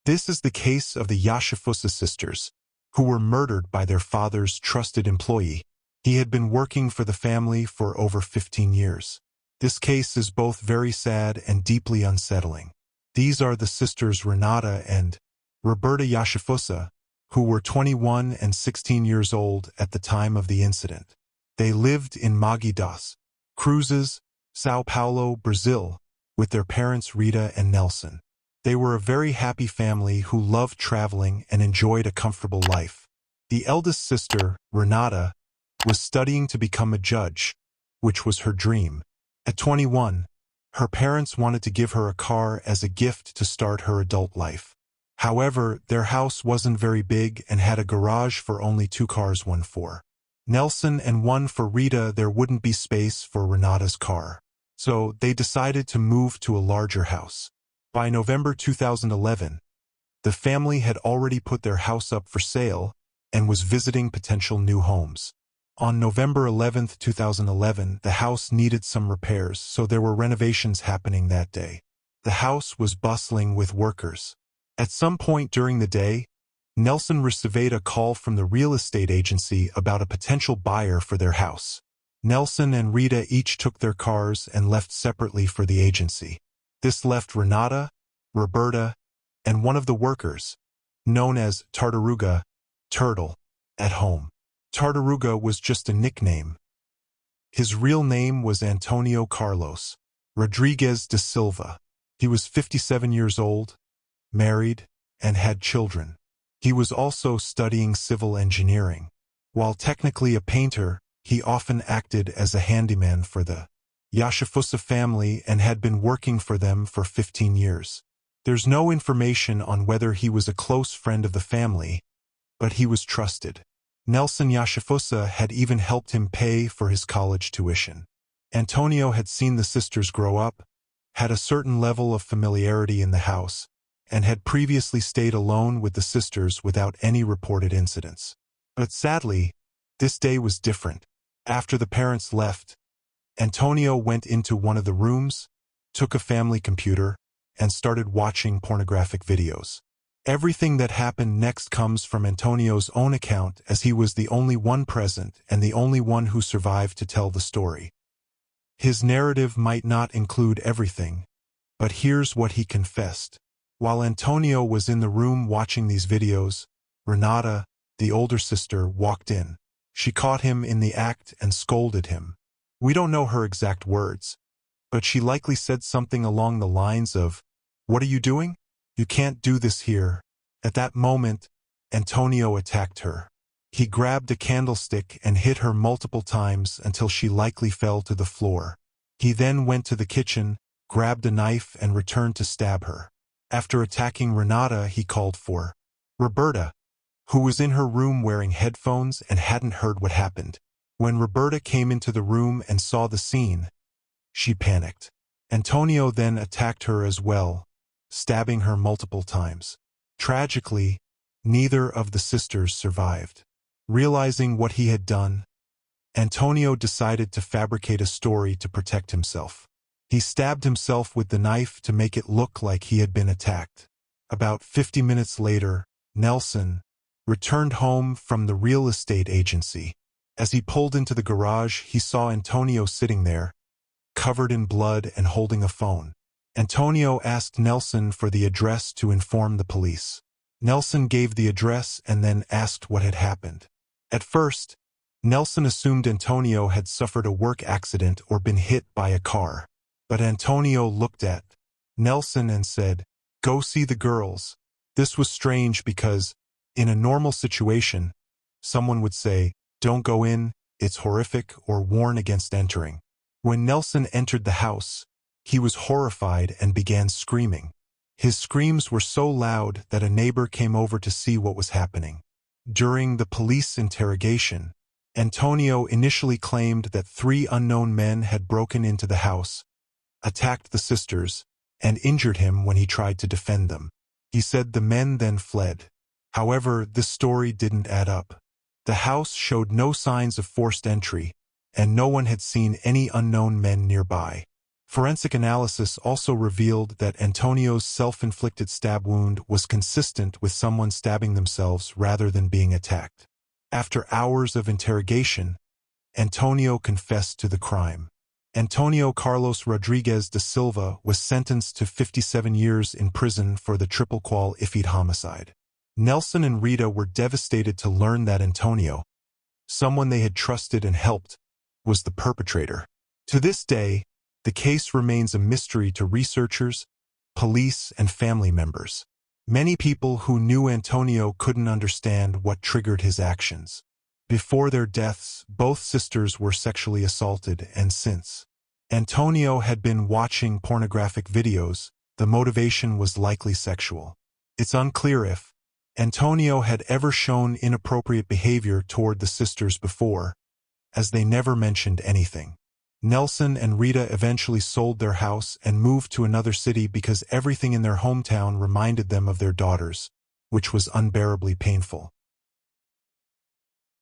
This is the case of the Yoshifusa sisters, who were murdered by their father's trusted employee. He had been working for the family for over 15 years. This case is both very sad and deeply unsettling. These are the sisters Renata and Roberta Yoshifusa, who were 21 and 16 years old at the time of the incident. They lived in Mogi das Cruzes, São Paulo, Brazil, with their parents Rita and Nelson. They were a very happy family who loved traveling and enjoyed a comfortable life. The eldest sister, Renata, was studying to become a judge, which was her dream. At 21, her parents wanted to give her a car as a gift to start her adult life. However, their house wasn't very big and had a garage for only 2 cars, one for Nelson and one for Rita. There wouldn't be space for Renata's car. So they decided to move to a larger house. By November 2011, the family had already put their house up for sale and was visiting potential new homes. On November 11, 2011, the house needed some repairs, so there were renovations happening that day. The house was bustling with workers. At some point during the day, Nelson received a call from the real estate agency about a potential buyer for their house. Nelson and Rita each took their cars and left separately for the agency. This left Renata, Roberta, and one of the workers, known as Tartaruga, Turtle, at home. Tartaruga was just a nickname. His real name was Antonio Carlos Rodriguez de Silva. He was 57 years old, married, and had children. He was also studying civil engineering. While technically a painter, he often acted as a handyman for the Yoshifusa family and had been working for them for 15 years. There's no information on whether he was a close friend of the family, but he was trusted. Nelson Yoshifusa had even helped him pay for his college tuition. Antonio had seen the sisters grow up, had a certain level of familiarity in the house, and had previously stayed alone with the sisters without any reported incidents. But sadly, this day was different. After the parents left, Antonio went into one of the rooms, took a family computer, and started watching pornographic videos. Everything that happened next comes from Antonio's own account, as he was the only one present and the only one who survived to tell the story. His narrative might not include everything, but here's what he confessed. While Antonio was in the room watching these videos, Renata, the older sister, walked in. She caught him in the act and scolded him. We don't know her exact words, but she likely said something along the lines of, "What are you doing? You can't do this here." At that moment, Antonio attacked her. He grabbed a candlestick and hit her multiple times until she likely fell to the floor. He then went to the kitchen, grabbed a knife, and returned to stab her. After attacking Renata, he called for Roberta, who was in her room wearing headphones and hadn't heard what happened. When Roberta came into the room and saw the scene, she panicked. Antonio then attacked her as well, stabbing her multiple times. Tragically, neither of the sisters survived. Realizing what he had done, Antonio decided to fabricate a story to protect himself. He stabbed himself with the knife to make it look like he had been attacked. About 50 minutes later, Nelson returned home from the real estate agency. As he pulled into the garage, he saw Antonio sitting there, covered in blood and holding a phone. Antonio asked Nelson for the address to inform the police. Nelson gave the address and then asked what had happened. At first, Nelson assumed Antonio had suffered a work accident or been hit by a car. But Antonio looked at Nelson and said, "Go see the girls." This was strange because, in a normal situation, someone would say, "Don't go in, it's horrific," or warn against entering. When Nelson entered the house, he was horrified and began screaming. His screams were so loud that a neighbor came over to see what was happening. During the police interrogation, Antonio initially claimed that 3 unknown men had broken into the house, attacked the sisters, and injured him when he tried to defend them. He said the men then fled. However, this story didn't add up. The house showed no signs of forced entry, and no one had seen any unknown men nearby. Forensic analysis also revealed that Antonio's self-inflicted stab wound was consistent with someone stabbing themselves rather than being attacked. After hours of interrogation, Antonio confessed to the crime. Antonio Carlos Rodriguez da Silva was sentenced to 57 years in prison for the triple qual-ifid homicide. Nelson and Rita were devastated to learn that Antonio, someone they had trusted and helped, was the perpetrator. To this day, the case remains a mystery to researchers, police, and family members. Many people who knew Antonio couldn't understand what triggered his actions. Before their deaths, both sisters were sexually assaulted, and since Antonio had been watching pornographic videos, the motivation was likely sexual. It's unclear if Antonio had ever shown inappropriate behavior toward the sisters before, as they never mentioned anything. Nelson and Rita eventually sold their house and moved to another city because everything in their hometown reminded them of their daughters, which was unbearably painful.